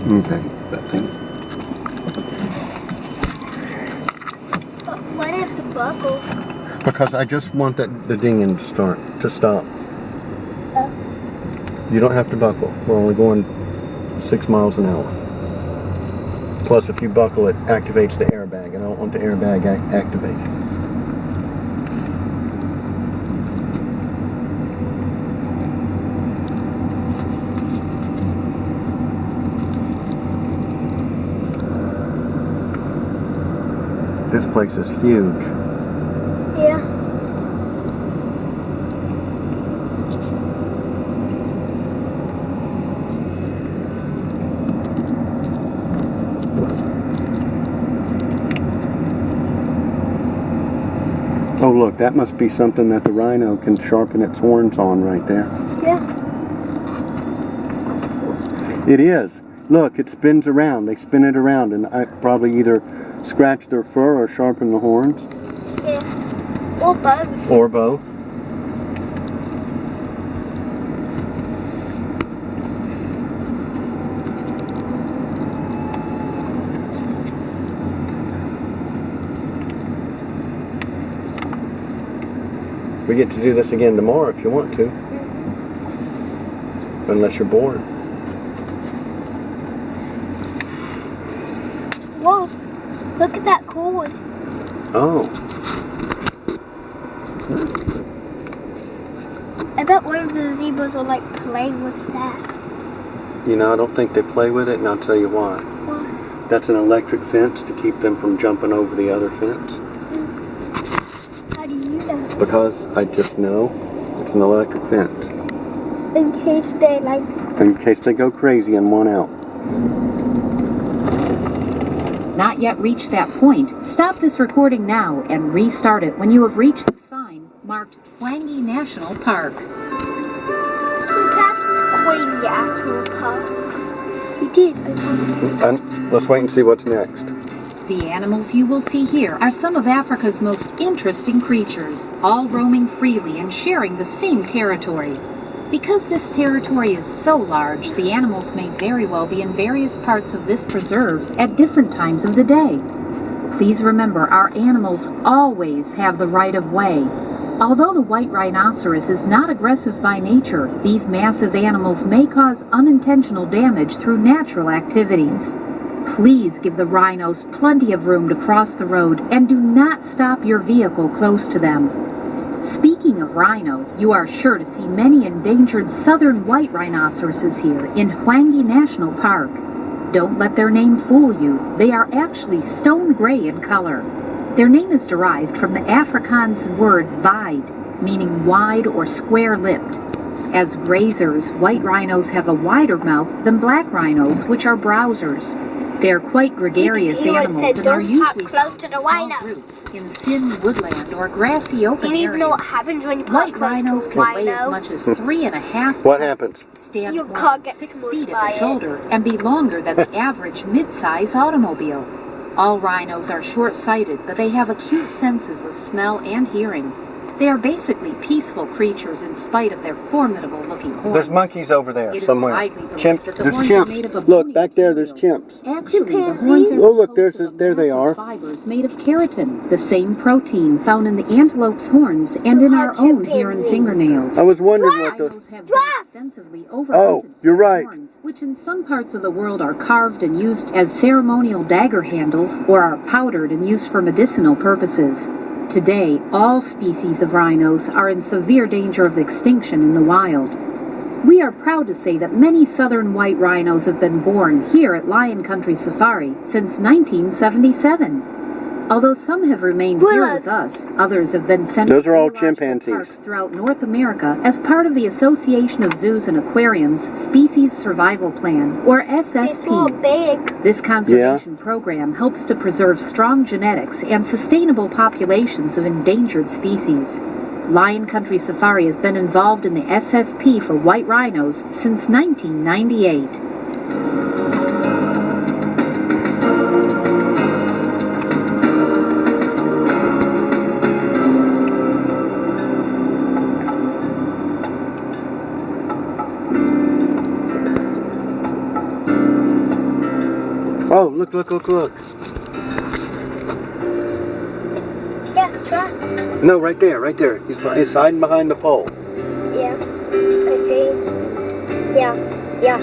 Okay, that thing. Why do you have to buckle? Because I just want the dinging to stop. Oh. You don't have to buckle. We're only going 6 miles an hour. Plus, if you buckle, it activates the airbag, and I don't want the airbag activated. This place is huge. Yeah. Oh look, that must be something that the rhino can sharpen its horns on right there. Yeah. It is. Look, it spins around. They spin it around and I probably either scratch their fur or sharpen the horns. Yeah. Or both. Or both. We get to do this again tomorrow if you want to. Unless you're bored. Whoa. Look at that cord. Oh. I bet one of the zebras are like playing with that. You know, I don't think they play with it, and I'll tell you why. Why? That's an electric fence to keep them from jumping over the other fence. How do you know? Because I just know it's an electric fence. In case they like... In case they go crazy and want out. Not yet reached that point. Stop this recording now and restart it when you have reached the sign marked Hwangi National Park. We passed Queen National Park. We did. And let's wait and see what's next. The animals you will see here are some of Africa's most interesting creatures, all roaming freely and sharing the same territory. Because this territory is so large, the animals may very well be in various parts of this preserve at different times of the day. Please remember, our animals always have the right of way. Although the white rhinoceros is not aggressive by nature, these massive animals may cause unintentional damage through natural activities. Please give the rhinos plenty of room to cross the road and do not stop your vehicle close to them. Speaking of rhino, you are sure to see many endangered southern white rhinoceroses here in Hwangi National Park. Don't let their name fool you. They are actually stone gray in color. Their name is derived from the Afrikaans word wide, meaning wide or square-lipped. As grazers, white rhinos have a wider mouth than black rhinos, which are browsers. They are quite gregarious animals and are usually found in small groups in thin woodland or grassy open areas. You don't even know what happens when you White rhinos can weigh as much as 3.5 What happens? Stand more than 6 feet at the shoulder and be longer than the average mid-size automobile. All rhinos are short-sighted, but they have acute senses of smell and hearing. They are basically peaceful creatures in spite of their formidable-looking horns. There's monkeys over there somewhere. Chimps. There's chimps. Look, back there, there's chimps. Actually, the horns are oh, look, there they are. Fibers made of keratin, the same protein found in the antelope's horns and in our own hair and fingernails. I was wondering what those have been extensively overhunted. Oh, you're right. Horns, which in some parts of the world are carved and used as ceremonial dagger handles or are powdered and used for medicinal purposes. Today, all species of rhinos are in severe danger of extinction in the wild. We are proud to say that many southern white rhinos have been born here at Lion Country Safari since 1977. Although some have remained here with us, others have been sent to zoological parks throughout North America as part of the Association of Zoos and Aquariums Species Survival Plan, or SSP. This conservation program helps to preserve strong genetics and sustainable populations of endangered species. Lion Country Safari has been involved in the SSP for white rhinos since 1998. Oh, look, look, look, look. Yeah, tracks. No, right there, right there. He's hiding behind the pole. Yeah, I see. Yeah, yeah,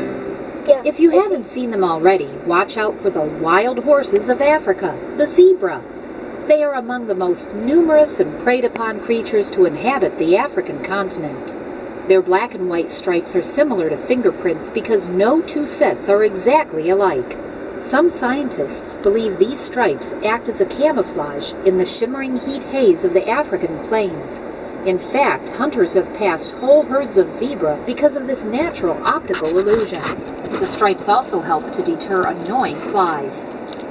yeah. If you haven't seen them already, watch out for the wild horses of Africa, the zebra. They are among the most numerous and preyed upon creatures to inhabit the African continent. Their black and white stripes are similar to fingerprints because no two sets are exactly alike. Some scientists believe these stripes act as a camouflage in the shimmering heat haze of the African plains. In fact, hunters have passed whole herds of zebra because of this natural optical illusion. The stripes also help to deter annoying flies.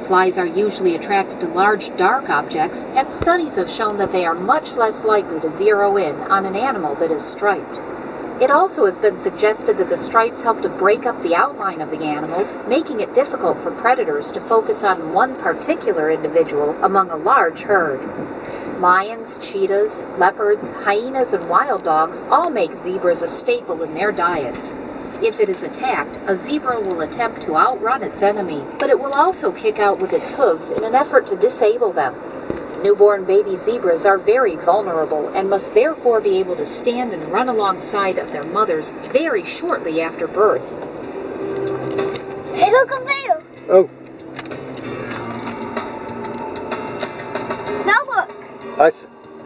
Flies are usually attracted to large, dark objects, and studies have shown that they are much less likely to zero in on an animal that is striped. It also has been suggested that the stripes help to break up the outline of the animals, making it difficult for predators to focus on one particular individual among a large herd. Lions, cheetahs, leopards, hyenas, and wild dogs all make zebras a staple in their diets. If it is attacked, a zebra will attempt to outrun its enemy, but it will also kick out with its hooves in an effort to disable them. Newborn baby zebras are very vulnerable and must therefore be able to stand and run alongside of their mothers very shortly after birth. Hey, look up there. Oh. Now look.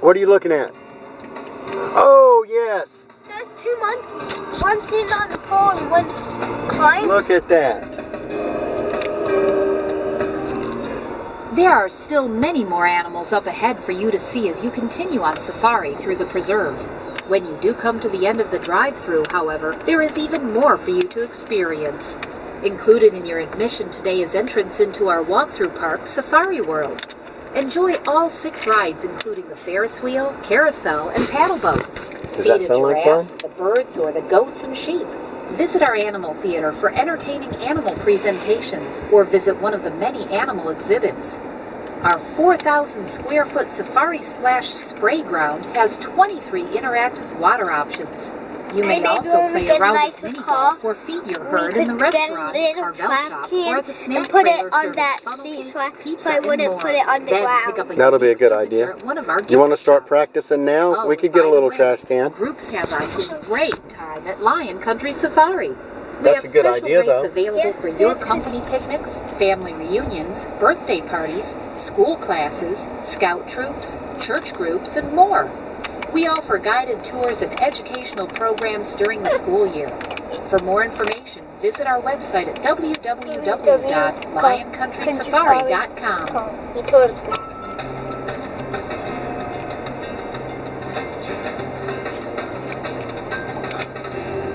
What are you looking at? Oh, yes. There's two monkeys. One's sitting on the pole and one's climbing. Look at that. There are still many more animals up ahead for you to see as you continue on safari through the preserve. When you do come to the end of the drive-thru, however, there is even more for you to experience. Included in your admission today is entrance into our walkthrough park, Safari World. Enjoy all 6 rides, including the Ferris wheel, carousel, and paddle boats. Does that sound like fun? The birds, or the goats and sheep. Visit our animal theater for entertaining animal presentations, or visit one of the many animal exhibits. Our 4,000 square foot Safari Splash Spray Ground has 23 interactive water options. You may also play around with mini golf or feed your herd in the restaurant, carvel shop, or at the snack trailer serving funnel cakes, pizza, and more. Then pick up a That'll be a good souvenir idea. at one of our You want to gift start shops. practicing now? Oh, We could get a by the little way, trash can. Groups have a great time at Lion Country Safari. We That's have a good special idea, rates though. available for your company picnics, family reunions, birthday parties, school classes, scout troops, church groups, and more. We offer guided tours and educational programs during the school year. For more information, visit our website at www.lioncountrysafari.com. You told us that.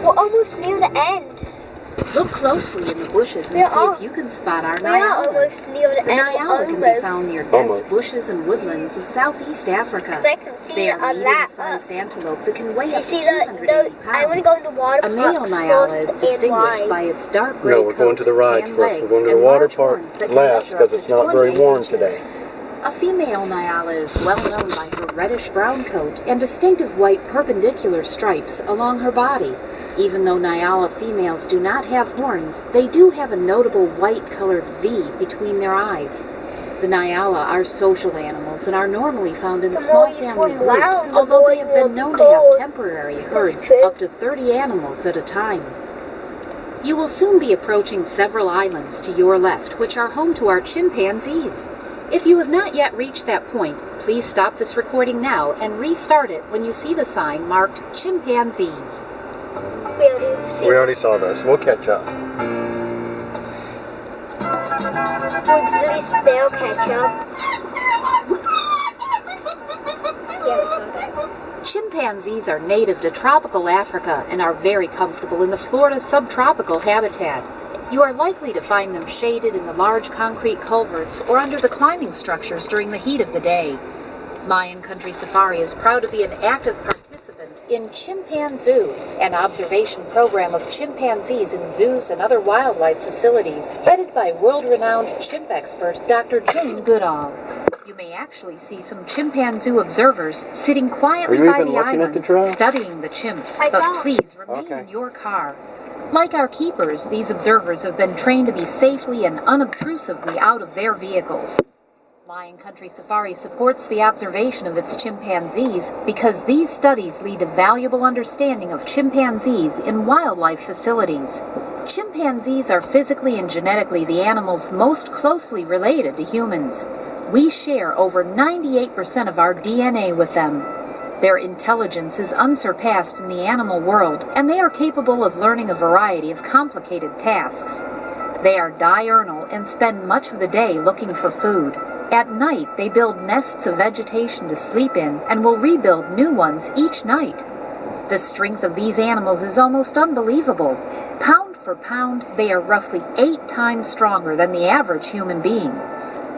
We're almost near the end. Look closely in the bushes and We're see al- if you can spot our We are Nyalas. almost near the The end. Nyala can be found near dense Almost. bushes and woodlands of southeast Africa. Because I can see They a are lot. medium-sized antelope that can weigh Do you up to see 280 the I want to go pounds. in the water A male parks Nyala first is and distinguished wide. by its dark gray No, we're going to the coat, rides tan first. legs, We're going to the and water large park horns that can last measure because up it's to not very 28 warm inches. today. A female Nyala is well known by her reddish-brown coat and distinctive white perpendicular stripes along her body. Even though Nyala females do not have horns, they do have a notable white-colored V between their eyes. The Nyala are social animals and are normally found in The small more you family swim groups, around, the although more they have you been will known be to have cold. temporary That's herds true. up to 30 animals at a time. You will soon be approaching several islands to your left, which are home to our chimpanzees. If you have not yet reached that point, please stop this recording now and restart it when you see the sign marked chimpanzees. We already saw those. We'll catch up. At least they'll catch up. Yeah, we saw that. Chimpanzees are native to tropical Africa and are very comfortable in the Florida subtropical habitat. You are likely to find them shaded in the large concrete culverts or under the climbing structures during the heat of the day. Lion Country Safari is proud to be an active participant in Chimpanzoo, an observation program of chimpanzees in zoos and other wildlife facilities, headed by world-renowned chimp expert Dr. Jane Goodall. You may actually see some chimpanzee observers sitting quietly Are you by even the looking at the islands, trail? studying the chimps. I But saw. please remain Okay. in your car. Like our keepers, these observers have been trained to be safely and unobtrusively out of their vehicles. Lion Country Safari supports the observation of its chimpanzees because these studies lead to valuable understanding of chimpanzees in wildlife facilities. Chimpanzees are physically and genetically the animals most closely related to humans. We share over 98% of our DNA with them. Their intelligence is unsurpassed in the animal world, and they are capable of learning a variety of complicated tasks. They are diurnal and spend much of the day looking for food. At night, they build nests of vegetation to sleep in and will rebuild new ones each night. The strength of these animals is almost unbelievable. Pound for pound, they are roughly 8 times stronger than the average human being.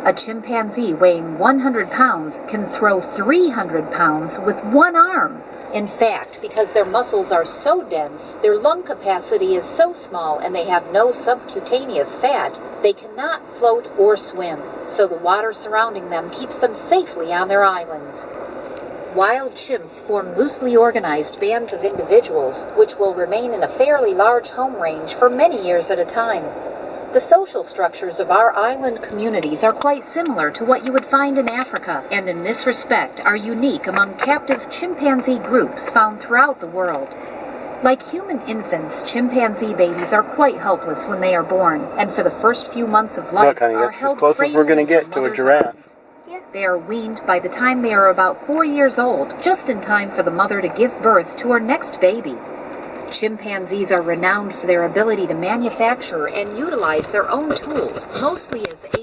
A chimpanzee weighing 100 pounds can throw 300 pounds with one arm. In fact, because their muscles are so dense, their lung capacity is so small, and they have no subcutaneous fat, they cannot float or swim, so the water surrounding them keeps them safely on their islands. Wild chimps form loosely organized bands of individuals, which will remain in a fairly large home range for many years at a time. The social structures of our island communities are quite similar to what you would find in Africa, and in this respect are unique among captive chimpanzee groups found throughout the world. Like human infants, chimpanzee babies are quite helpless when they are born, and for the first few months of life Look, honey, are that's held as close as we're going to cradled in get to a mother's giraffe. arms. They are weaned by the time they are about 4 years old, just in time for the mother to give birth to her next baby. Chimpanzees are renowned for their ability to manufacture and utilize their own tools, mostly as aids